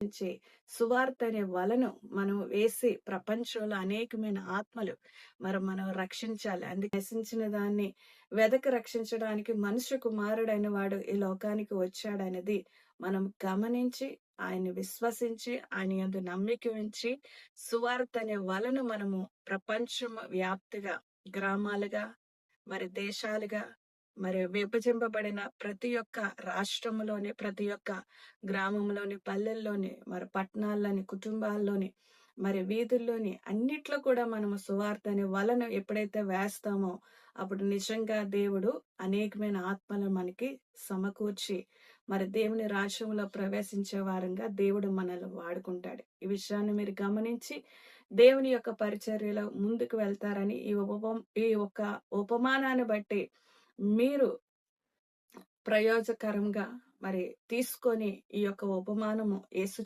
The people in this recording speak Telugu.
నుంచి సువార్త అనే వలను మనం వేసి ప్రపంచంలో అనేకమైన ఆత్మలు మనం రక్షించాలి. అందుకే నశించిన దాన్ని రక్షించడానికి మనుష్య కుమారుడైన వాడు ఈ లోకానికి వచ్చాడనేది మనం గమనించి ఆయన్ని విశ్వసించి ఆయన యందు నమ్మిక ఉంచి సువార్త అనే వలను మనము ప్రపంచం వ్యాప్తిగా గ్రామాలుగా దేశాలుగా విభజింపబడిన ప్రతి ఒక్క రాష్ట్రంలోని ప్రతి ఒక్క గ్రామంలోని పల్లెల్లోని పట్టణాల్లోని కుటుంబాల్లోని వీధుల్లోని అన్నిట్లో కూడా మనము సువార్త అనే వలను ఎప్పుడైతే వేస్తామో అప్పుడు నిజంగా దేవుడు అనేకమైన ఆత్మలను మనకి సమకూర్చి దేవుని రాజ్యంలో ప్రవేశించే వారంగా దేవుడు మనల్ని వాడుకుంటాడు. ఈ విషయాన్ని మీరు గమనించి దేవుని యొక్క పరిచర్యలో ముందుకు వెళ్తారని ఈ ఒక ఉపమానాన్ని బట్టి మీరు ప్రయోజకరంగా తీసుకొని ఈ యొక్క ఉపమానము యేసు